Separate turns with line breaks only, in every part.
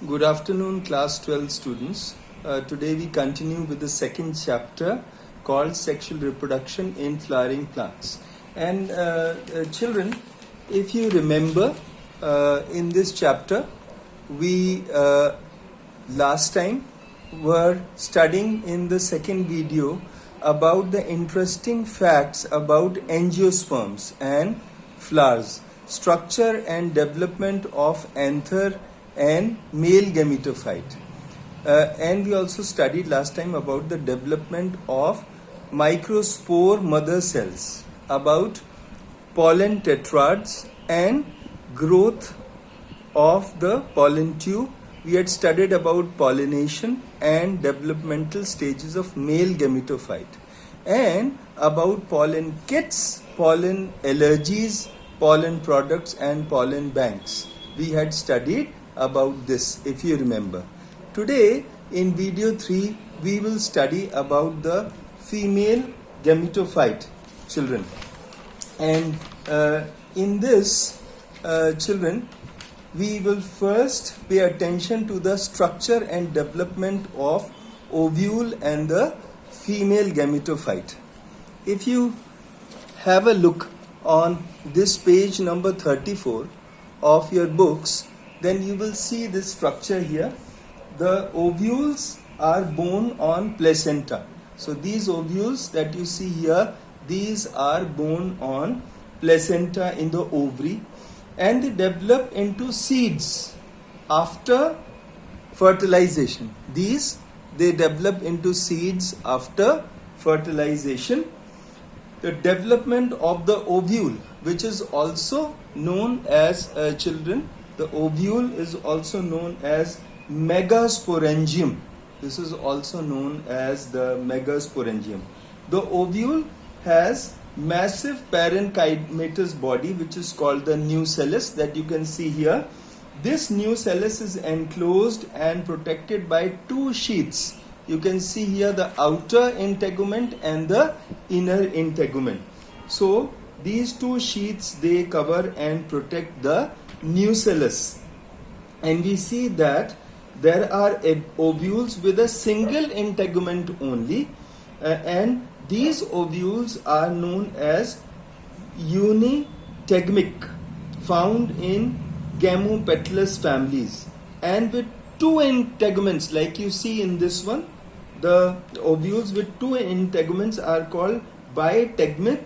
Good afternoon, class 12 students. Today we continue with the second chapter called Sexual Reproduction in Flowering Plants. And children, if you remember, in this chapter, we last time were studying in the second video about the interesting facts about angiosperms and flowers, structure and development of anther and male gametophyte. And we also studied last time about the development of microspore mother cells, about pollen tetrads and growth of the pollen tube. We had studied about pollination and developmental stages of male gametophyte, and about pollen kits, pollen allergies, pollen products and pollen banks. We had studied about this, if you remember. Today in video 3 we will study about the female gametophyte, children. And in this children, we will first pay attention to the structure and development of ovule and the female gametophyte. If you have a look on this page number 34 of your books, then you will see this structure here. The ovules are borne on placenta. So these ovules that you see here, these are borne on placenta in the ovary, and they develop into seeds after fertilization. They develop into seeds after fertilization. The development of the ovule, which is also known as children, the ovule is also known as megasporangium. This is also known as the megasporangium. The ovule has massive parenchymatous body, which is called the nucellus, that you can see here. This nucellus is enclosed and protected by two sheaths. You can see here the outer integument and the inner integument. So these two sheaths, they cover and protect the nucellus. And we see that there are ovules with a single integument only, and these ovules are known as unitegmic, found in Gamopetalous families, and with two integuments, like you see in this one. The ovules with two integuments are called bitegmic,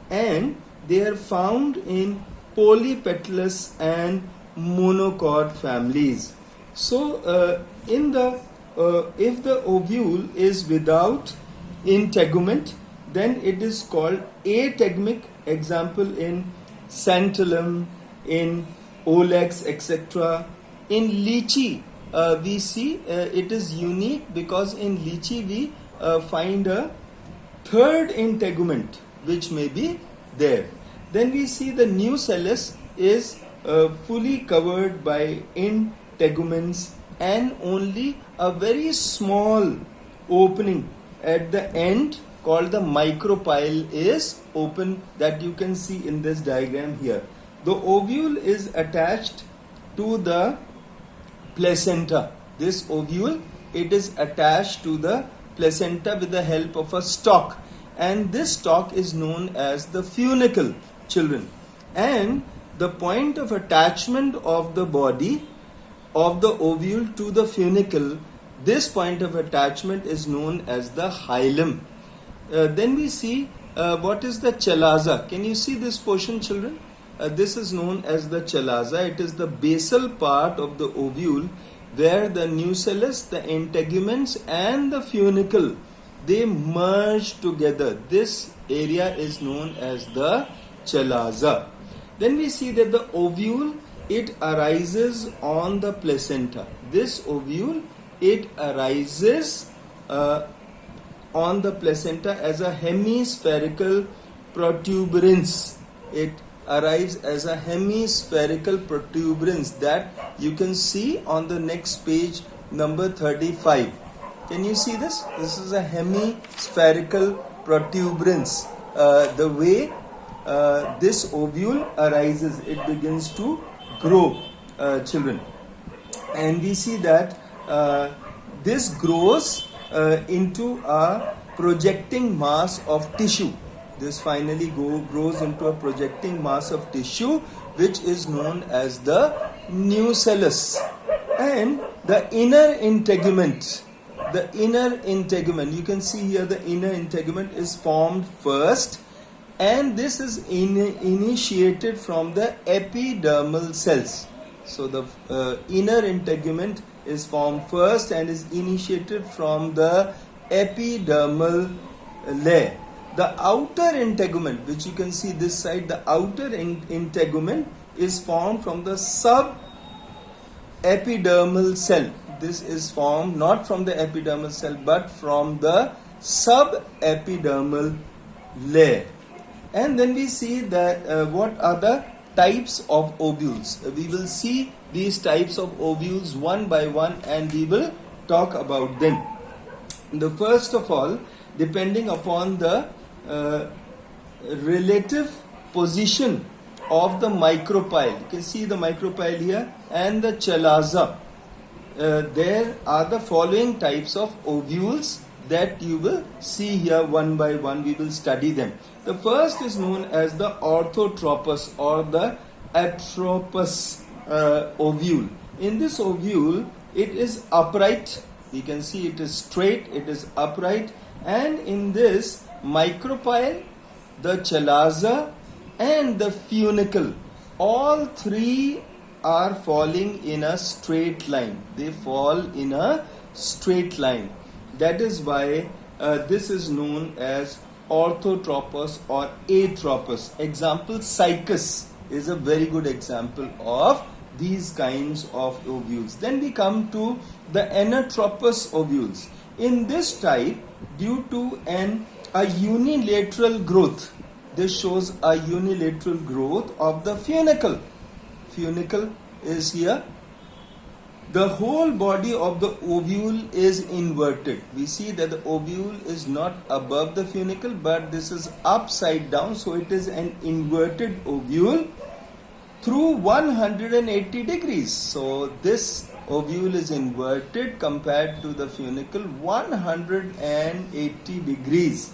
and they are found in Polypetalous and Monochord families. So if the ovule is without integument, then it is called ategmic. Example in Santalum, in Olex, etc. In lychee, we see it is unique because in lychee we find a third integument which may be there. Then we see the nucellus is fully covered by integuments, and only a very small opening at the end called the micropyle is open, that you can see in this diagram here. The ovule is attached to the placenta. This ovule, it is attached to the placenta with the help of a stalk, and this stalk is known as the funicle, children. And the point of attachment of the body of the ovule to the funicle, this point of attachment is known as the hilum. Then we see what is the chalaza. Can you see this portion, children? This is known as the chalaza. It is the basal part of the ovule where the nucellus, the integuments and the funicle, they merge together. This area is known as the chalaza. Then we see that the ovule, it arises on the placenta. This ovule, it arises on the placenta as a hemispherical protuberance. It arrives as a hemispherical protuberance that you can see on the next page, number 35. Can you see this? This is a hemispherical protuberance. The way this ovule arises, it begins to grow, children. and we see that this grows into a projecting mass of tissue. This finally grows into a projecting mass of tissue, which is known as the nucellus. And the inner integument, you can see here the inner integument is formed first, and this is initiated from the epidermal cells. So the inner integument is formed first and is initiated from the epidermal layer. The outer integument, which you can see this side, the outer integument is formed from the subepidermal cell. This is formed not from the epidermal cell but from the subepidermal layer. And then we see that what are the types of ovules. We will see these types of ovules one by one, and we will talk about them. The first of all, depending upon the relative position of the micropyle, you can see the micropyle here and the chalaza. There are the following types of ovules that you will see here one by one. We will study them. The first is known as the orthotropous or the atropous ovule. In this ovule, it is upright. You can see it is straight, it is upright, and in this micropyle, the chalaza and the funicle, all three are falling in a straight line. They fall in a straight line. That is why this is known as orthotropous or atropous. Example, cycas is a very good example of these kinds of ovules. Then we come to the anatropous ovules. In this type, due to a unilateral growth, this shows a unilateral growth of the funicle. Funicle is here. The whole body of the ovule is inverted. We see that the ovule is not above the funicle, but this is upside down, so it is an inverted ovule through 180 degrees. So this ovule is inverted compared to the funicle 180 degrees.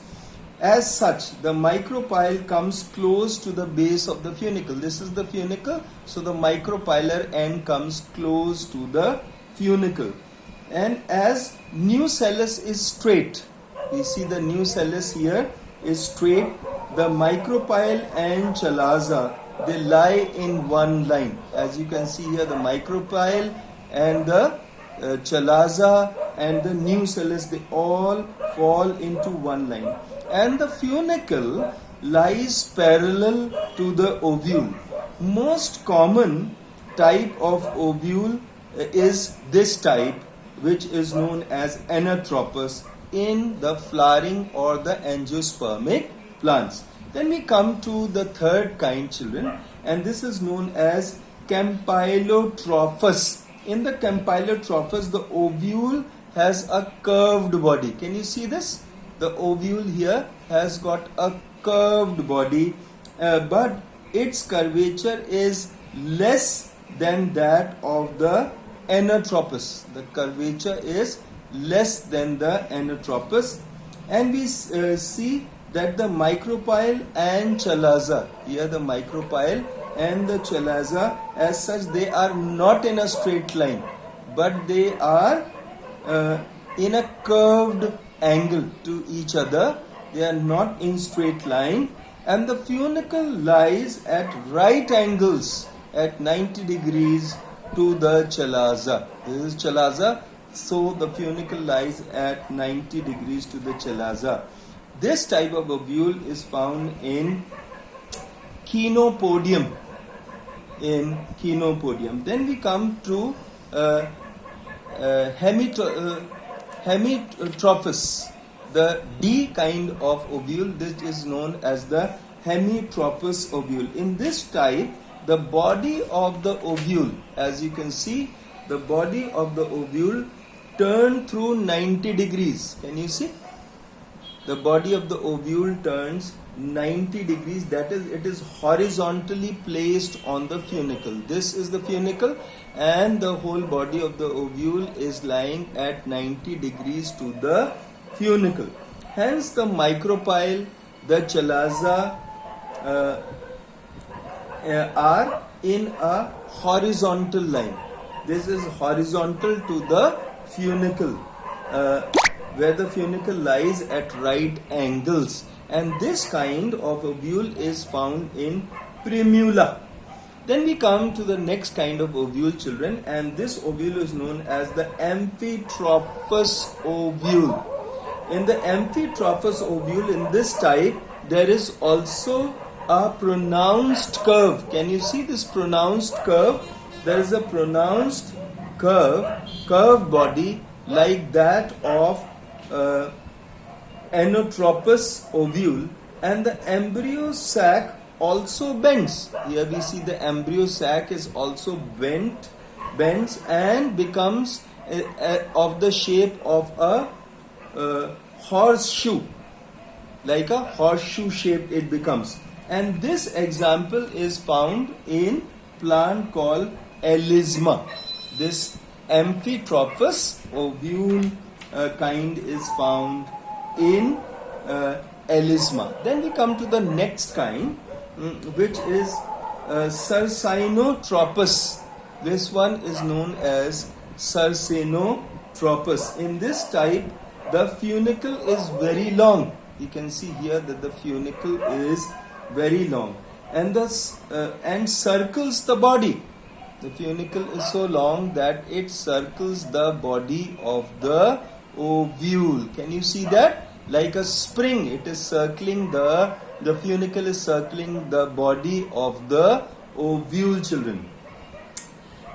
As such, the micropyle comes close to the base of the funicle. This is the funicle, so the micropylar end comes close to the funicle. And as nucellus is straight, we see the nucellus here is straight, the micropyle and chalaza, they lie in one line. As you can see here, the micropyle and the chalaza and the nucellus, they all fall into one line. And the funicle lies parallel to the ovule. Most common type of ovule is this type, which is known as anatropous in the flowering or the angiospermic plants. Then we come to the third kind, children, and this is known as campylotropous. In the campylotropous, the ovule has a curved body. Can you see this? The ovule here has got a curved body, but its curvature is less than that of the anatropous. The curvature is less than the anatropous, and we see that the micropyle and chalaza, here the micropyle and the chalaza, as such, they are not in a straight line, but they are in a curved angle to each other. They are not in straight line, and the funicle lies at right angles at 90 degrees to the chalaza. This is chalaza, so the funicle lies at 90 degrees to the chalaza. This type of ovule is found in Chenopodium. Then we come to Hemitropous, the D kind of ovule. This is known as the hemitropous ovule. In this type, the body of the ovule, as you can see, the body of the ovule turns through 90 degrees. Can you see? The body of the ovule turns 90 degrees, that is, it is horizontally placed on the funicle. This is the funicle, and the whole body of the ovule is lying at 90 degrees to the funicle. Hence the micropyle, the chalaza are in a horizontal line. This is horizontal to the funicle, where the funicle lies at right angles, and this kind of ovule is found in primula. Then we come to the next kind of ovule, children, and this ovule is known as the amphitropous ovule. In the amphitropous ovule, in this type, there is also a pronounced curve. Can you see this pronounced curve? There is a pronounced curved body like that of anotropous ovule, and the embryo sac also bends. Here we see the embryo sac is also bends and becomes of the shape of a horseshoe, like a horseshoe shape it becomes. And this example is found in plant called Elisma. This amphitropous ovule kind is found in Elisma. Then we come to the next kind, which is Sarsinotropous. This one is known as Sarsinotropous. In this type, the funicle is very long. You can see here that the funicle is very long, and circles the body. The funicle is so long that it circles the body of the ovule. Can you see that? Like a spring, it is circling the funicle is circling the body of the ovule, children,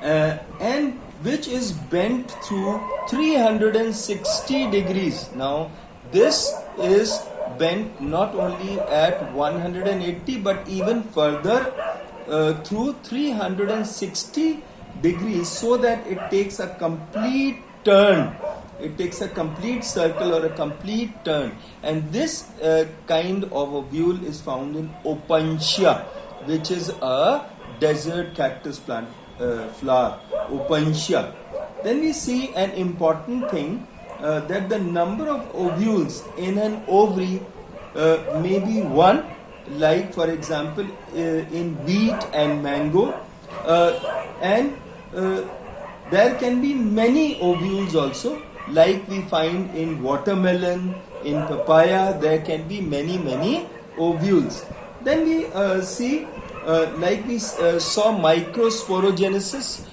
and which is bent through 360 degrees. Now this is bent not only at 180 but even further through 360 degrees, so that it takes a complete turn. It takes a complete circle or a complete turn. And this kind of ovule is found in Opuntia, which is a desert cactus plant flower, Opuntia. Then we see an important thing, that the number of ovules in an ovary may be one, like for example in wheat and mango, and there can be many ovules also, like we find in watermelon, in papaya. There can be many ovules. Then we see like we saw microsporogenesis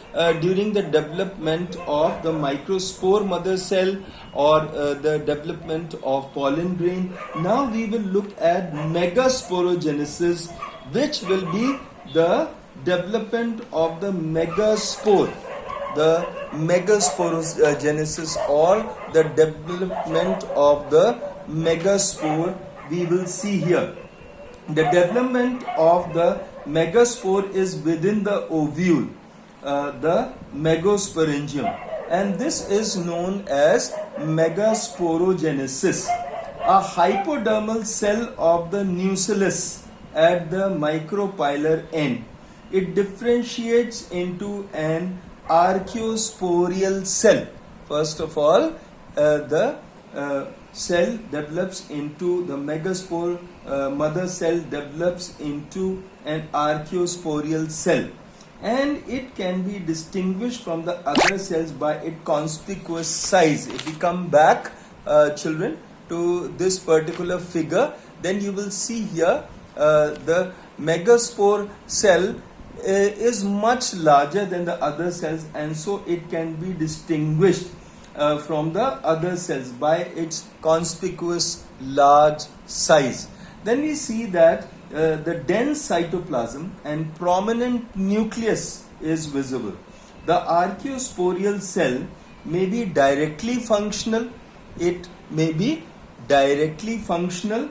during the development of the microspore mother cell, or the development of pollen grain. Now we will look at megasporogenesis, which will be the development of the megaspore. The megasporogenesis, or the development of the megaspore, we will see here. The development of the megaspore is within the ovule, the megasporangium, and this is known as megasporogenesis. A hypodermal cell of the nucellus at the micropylar end. It differentiates into an archaeosporial cell. First of all, the cell develops into the megaspore, mother cell develops into an archaeosporial cell, and it can be distinguished from the other cells by its conspicuous size. If we come back, children, to this particular figure, then you will see here the megaspore cell is much larger than the other cells, and so it can be distinguished from the other cells by its conspicuous large size. Then we see that the dense cytoplasm and prominent nucleus is visible. The archaeosporial cell may be directly functional. It may be directly functional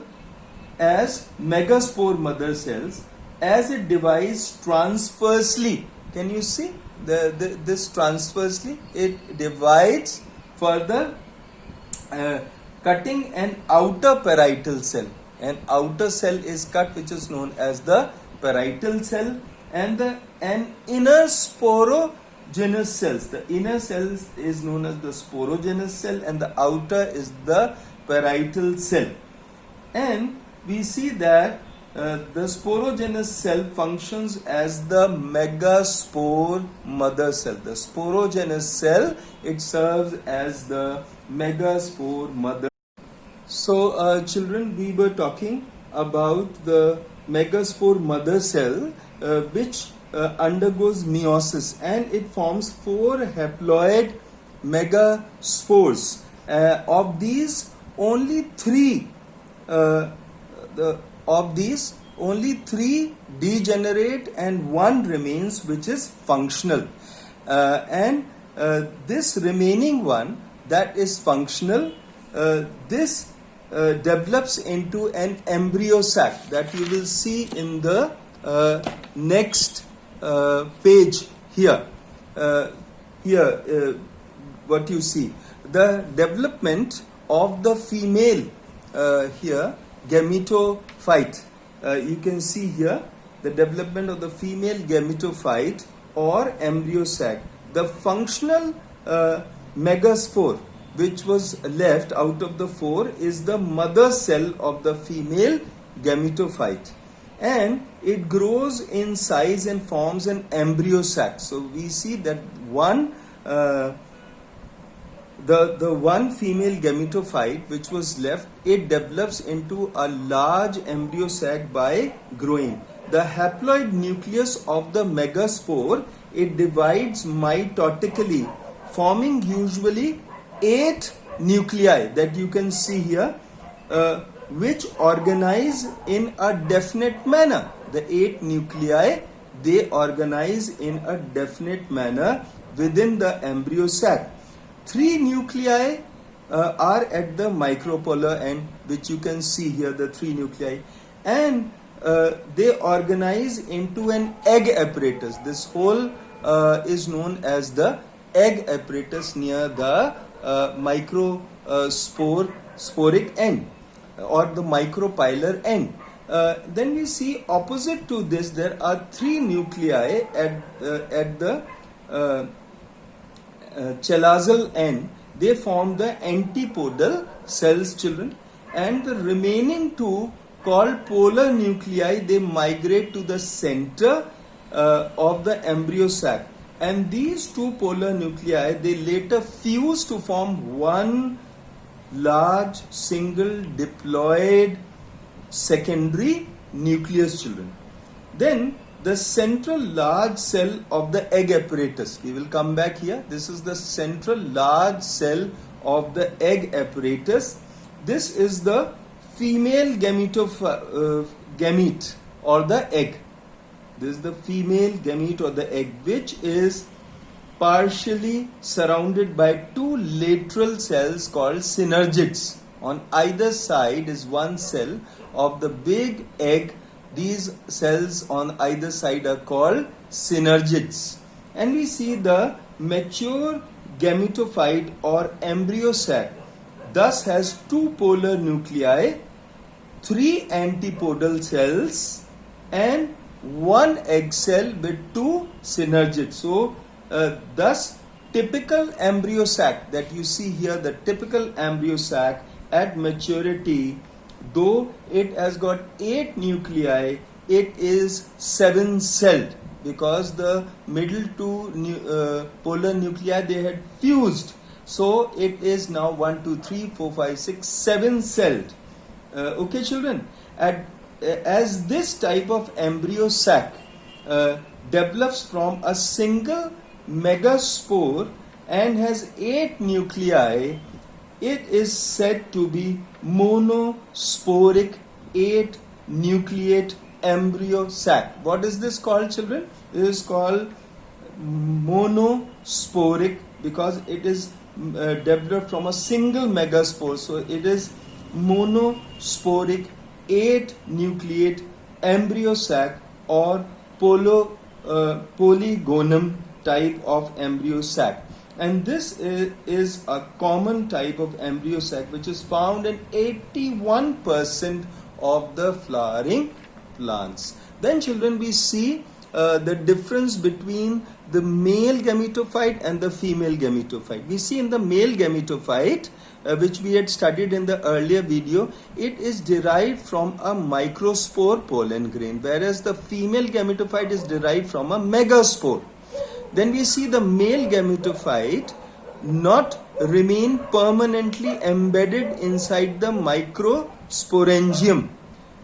as megaspore mother cells, as it divides transversely. Can you see this transversely? It divides further, cutting an outer parietal cell. An outer cell is cut, which is known as the parietal cell, and an inner sporogenous cells. The inner cells is known as the sporogenous cell, and the outer is the parietal cell. And we see that the sporogenous cell functions as the megaspore mother cell. The sporogenous cell, it serves as the megaspore mother. So children, we were talking about the megaspore mother cell which undergoes meiosis, and it forms 4 haploid megaspores. Of these, only 3 degenerate and 1 remains, which is functional. And this remaining one that is functional, this develops into an embryo sac that you will see in the next page here. What you see, the development of the female here gametophyte. You can see here the development of the female gametophyte or embryo sac. The functional megaspore which was left out of the 4 is the mother cell of the female gametophyte, and it grows in size and forms an embryo sac. So we see that the one female gametophyte which was left, it develops into a large embryo sac by growing. The haploid nucleus of the megaspore, it divides mitotically, forming usually 8 nuclei that you can see here, which organize in a definite manner. The 8 nuclei, they organize in a definite manner within the embryo sac. 3 nuclei are at the micropolar end, which you can see here, the 3 nuclei, and they organize into an egg apparatus. This whole is known as the egg apparatus near the microsporic end or the micropilar end. Then we see opposite to this, there are 3 nuclei at the chelazal end. They form the antipodal cells, children, and the remaining 2 called polar nuclei, they migrate to the center of the embryo sac, and these 2 polar nuclei, they later fuse to form one large single diploid secondary nucleus, children. Then the central large cell of the egg apparatus, we will come back here. This is the central large cell of the egg apparatus. This is the female gamete or the egg. This is the female gamete or the egg, which is partially surrounded by 2 lateral cells called synergids. On either side is one cell of the big egg. These cells on either side are called synergids. And we see the mature gametophyte or embryo sac thus has 2 polar nuclei, 3 antipodal cells, and 1 egg cell with 2 synergids. So thus typical embryo sac that you see here, the typical embryo sac at maturity, though it has got 8 nuclei, it is 7-celled because the middle 2 polar nuclei, they had fused. So it is now 1, 2, 3, 4, 5, 6, 7-celled. Okay, children. As this type of embryo sac develops from a single megaspore and has 8 nuclei, it is said to be monosporic 8 nucleate embryo sac. What is this called, children? It is called monosporic because it is developed from a single megaspore. So it is monosporic 8 nucleate embryo sac or polygonum type of embryo sac. And this is a common type of embryo sac which is found in 81% of the flowering plants. Then children, we see the difference between the male gametophyte and the female gametophyte. We see in the male gametophyte, which we had studied in the earlier video, it is derived from a microspore pollen grain, whereas the female gametophyte is derived from a megaspore. Then we see the male gametophyte not remain permanently embedded inside the microsporangium,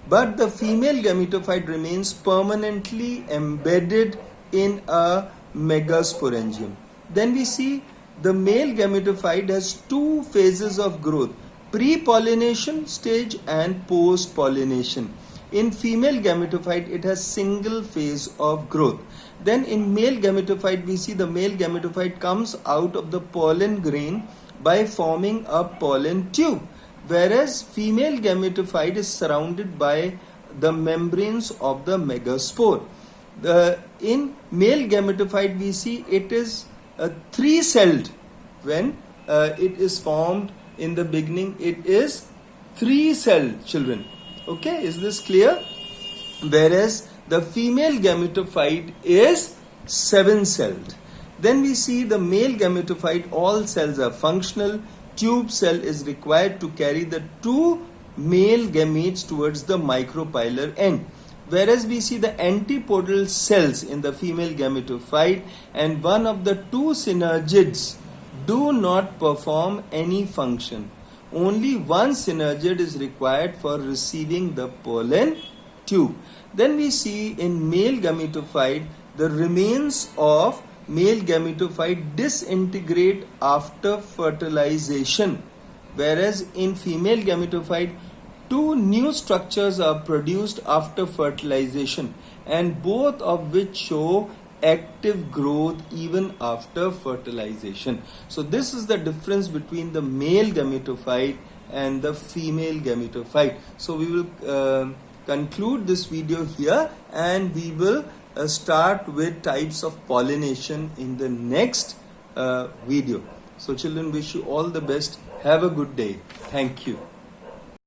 but the female gametophyte remains permanently embedded in a megasporangium. Then we see the male gametophyte has two phases of growth: pre-pollination stage and post-pollination. In female gametophyte, it has single phase of growth. Then in male gametophyte, we see the male gametophyte comes out of the pollen grain by forming a pollen tube, whereas female gametophyte is surrounded by the membranes of the megaspore. In male gametophyte, we see it is three-celled. When it is formed in the beginning, it is three-celled, children. Okay, is this clear? Whereas the female gametophyte is seven-celled. Then we see the male gametophyte, all cells are functional. Tube cell is required to carry the two male gametes towards the micropylar end. Whereas we see the antipodal cells in the female gametophyte, and one of the two synergids do not perform any function. Only one synergid is required for receiving the pollen tube. Then we see in male gametophyte, the remains of male gametophyte disintegrate after fertilization, whereas in female gametophyte, two new structures are produced after fertilization, and both of which show active growth even after fertilization. So this is the difference between the male gametophyte and the female gametophyte. So we will conclude this video here, and we will start with types of pollination in the next video. So children, wish you all the best. Have a good day. Thank you.